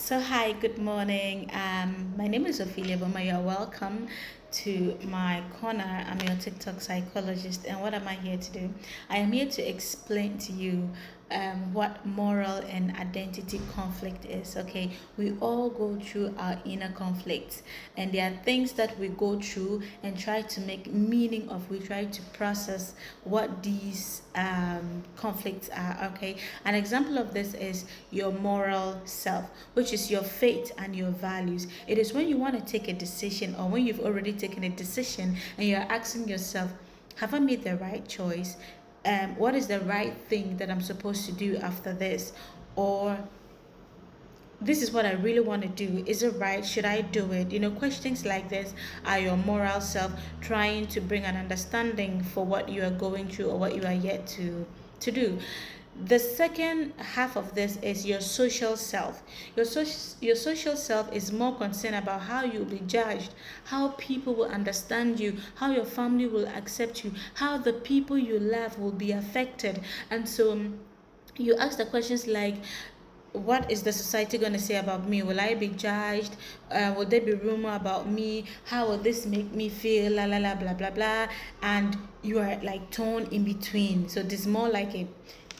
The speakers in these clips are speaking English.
Hi, good morning. My name is Ophelia Boma. You're welcome to my corner. I'm your TikTok psychologist, and what am I here to do? I am here to explain to you what moral and identity conflict is. Okay, we all go through our inner conflicts, and there are things that we go through and try to make meaning of. We try to process what these conflicts are. Okay, an example of this is your moral self, which is your faith and your values. It is when you want to take a decision, or when you've already taken a decision and you're asking yourself, have I made the right choice? What is the right thing that I'm supposed to do after this? Or this is what I really want to do. Is it right? Should I do it? Questions like this are your moral self trying to bring an understanding for what you are going through or what you are yet to do. The second half of this is your social self. Your social self is more concerned about how you'll be judged, how people will understand you, how your family will accept you, how the people you love will be affected. And so you ask the questions like, what is the society going to say about me? Will I be judged? Will there be rumor about me? How will this make me feel? La la la, blah blah blah. And you are like torn in between. So this is more like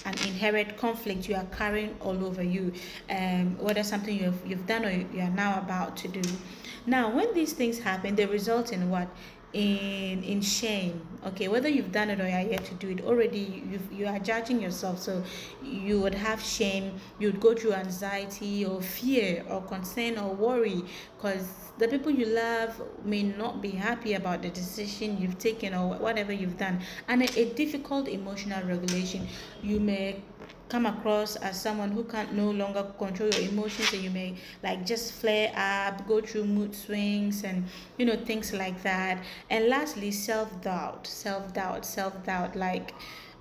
an inherent conflict you are carrying all over you, whether something you've done or you are now about to do. Now, when these things happen, they result in what? In shame. Okay, whether you've done it or you're yet to do it, already you are judging yourself. So you would have shame, you'd go through anxiety or fear or concern or worry, because the people you love may not be happy about the decision you've taken or whatever you've done. And a difficult emotional regulation. You may come across as someone who can't no longer control your emotions, and you may like just flare up, go through mood swings, and things like that. And lastly, self-doubt, like,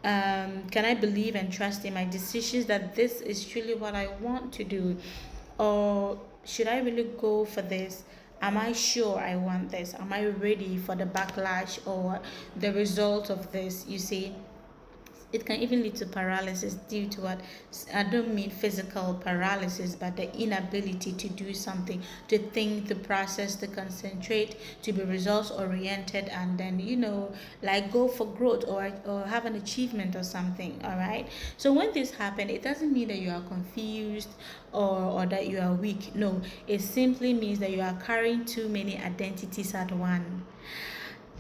can I believe and trust in my decisions, that this is truly what I want to do? Or should I really go for this? Am I sure I want this? Am I ready for the backlash or the result of this? You see, it can even lead to paralysis due to what? I don't mean physical paralysis, but the inability to do something, to think, to process, to concentrate, to be results oriented, and then like go for growth, or have an achievement or something. All right. So when this happens, it doesn't mean that you are confused, or that you are weak. No, it simply means that you are carrying too many identities at once.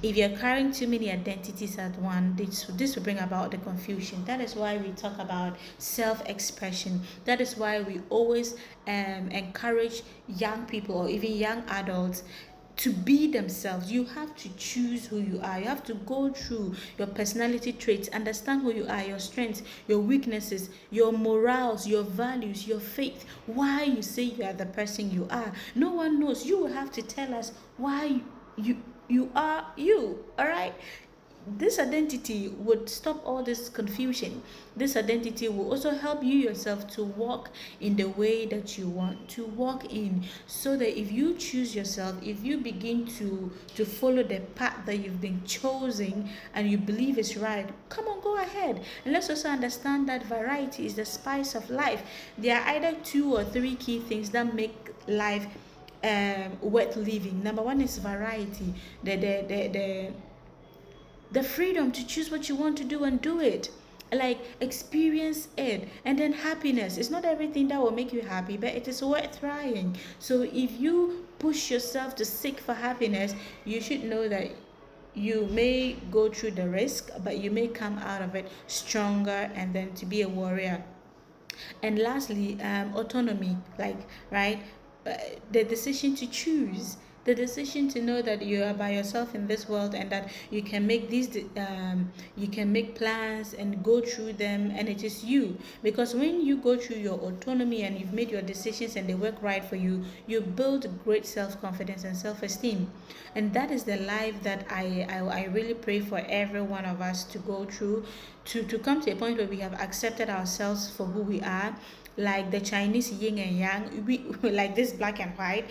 If you're carrying too many identities at once, this will bring about the confusion. That is why we talk about self-expression. That is why we always encourage young people, or even young adults, to be themselves. You have to choose who you are. You have to go through your personality traits, understand who you are, your strengths, your weaknesses, your morals, your values, your faith, why you say you are the person you are. No one knows. You will have to tell us why you you are you. All right. This identity would stop all this confusion. This identity will also help you yourself to walk in the way that you want to walk in, so that if you choose yourself, if you begin to follow the path that you've been chosen and you believe is right, come on, go ahead. And let's also understand that variety is the spice of life. There are either two or three key things that make life worth living. Number one is variety, the freedom to choose what you want to do and do it, like experience it. And then happiness, it's not everything that will make you happy, but it is worth trying. So if you push yourself to seek for happiness, you should know that you may go through the risk, but you may come out of it stronger, and then to be a warrior. And lastly, autonomy, like, right, uh, the decision to choose, the decision to know that you are by yourself in this world, and that you can make you can make plans and go through them, and it is you. Because when you go through your autonomy and you've made your decisions and they work right for you, you build great self-confidence and self-esteem. And that is the life that I really pray for every one of us to go through, to come to a point where we have accepted ourselves for who we are, like the Chinese yin and yang. We like this black and white.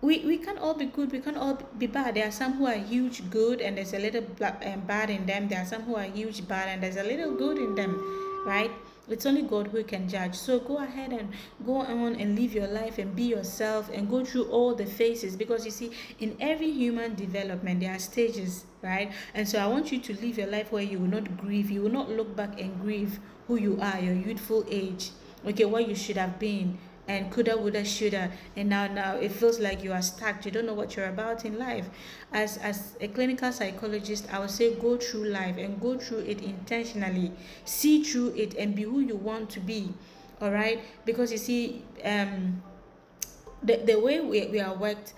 We can't all be good, we can't all be bad. There are some who are huge good and there's a little black and bad in them. There are some who are huge bad and there's a little good in them, right? It's only God who can judge. So go ahead and go on and live your life and be yourself and go through all the phases, because you see, in every human development there are stages, right? And so I want you to live your life where you will not grieve, you will not look back and grieve who you are, your youthful age, okay, what you should have been, and coulda, woulda, shoulda, and now it feels like you are stuck. You don't know what you're about in life. As a clinical psychologist, I would say go through life and go through it intentionally. See through it and be who you want to be. All right, because you see, the way we are worked,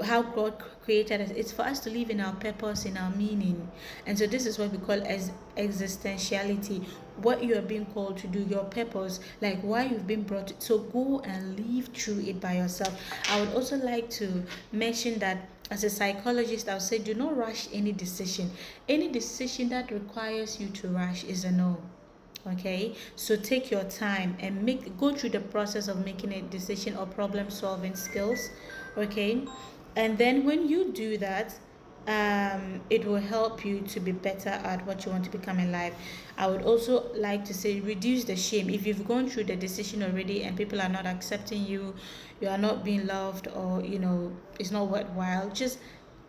how God created us, it's for us to live in our purpose, in our meaning. And so this is what we call as existentiality, what you are being called to do, your purpose, like why you've been brought to. So go and live through it by yourself. I would also like to mention that as a psychologist, I would say do not rush any decision. Any decision that requires you to rush is a no. Okay, so take your time and go through the process of making a decision or problem solving skills. Okay, and then when you do that, it will help you to be better at what you want to become in life. I would also like to say reduce the shame. If you've gone through the decision already and people are not accepting you, you are not being loved, or it's not worthwhile, just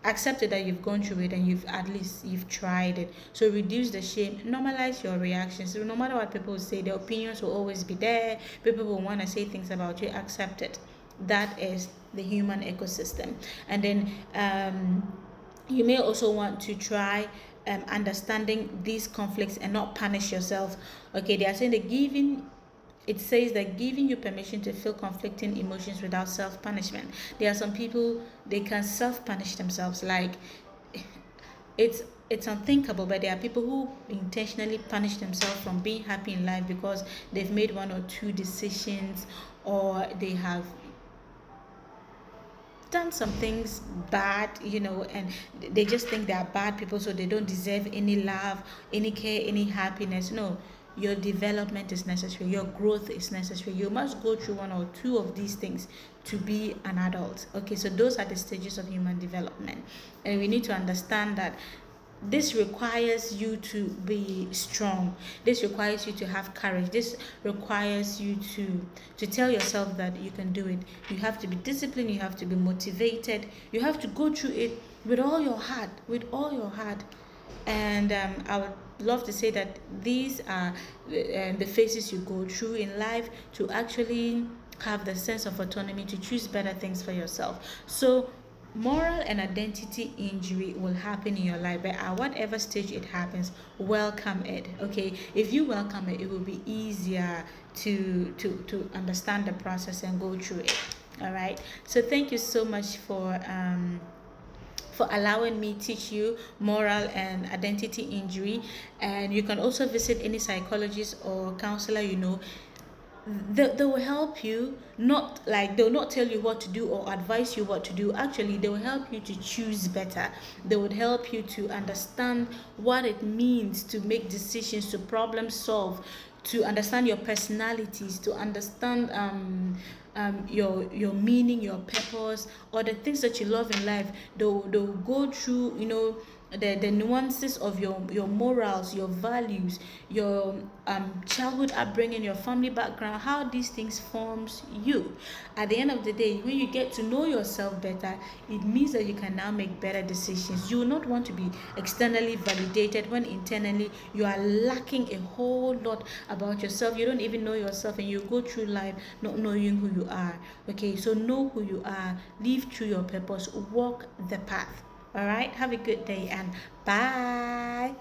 accept it that you've gone through it and you've tried it. So reduce the shame, normalize your reactions. So no matter what people say, their opinions will always be there, people will want to say things about you. Accept it. That is the human ecosystem. And then you may also want to try understanding these conflicts and not punish yourself. Okay, they are saying that it says that giving you permission to feel conflicting emotions without self-punishment. There are some people, they can self-punish themselves, like it's unthinkable, but there are people who intentionally punish themselves from being happy in life because they've made one or two decisions, or they have done some things bad, and they just think they are bad people, so they don't deserve any love, any care, any happiness. No, your development is necessary, your growth is necessary. You must go through one or two of these things to be an adult. Okay, so those are the stages of human development, and we need to understand that this requires you to be strong. This requires you to have courage. This requires you to tell yourself that you can do it. You have to be disciplined, you have to be motivated, you have to go through it with all your heart, and I would love to say that these are the phases you go through in life to actually have the sense of autonomy to choose better things for yourself. So moral and identity injury will happen in your life, but at whatever stage it happens, welcome it. Okay, if you welcome it, it will be easier to understand the process and go through it. All right, so thank you so much for allowing me teach you moral and identity injury. And you can also visit any psychologist or counselor they will help you. Not like they'll not tell you what to do or advise you what to do. Actually, they will help you to choose better. They would help you to understand what it means to make decisions, to problem solve, to understand your personalities, to understand your meaning, your purpose, or the things that you love in life. They'll go through the nuances of your morals, your values, your childhood upbringing, your family background, how these things forms you. At the end of the day, when you get to know yourself better, it means that you can now make better decisions. You will not want to be externally validated when internally you are lacking a whole lot about yourself. You don't even know yourself, and you go through life not knowing who you are. Okay, so know who you are, live through your purpose, walk the path. All right, have a good day and bye.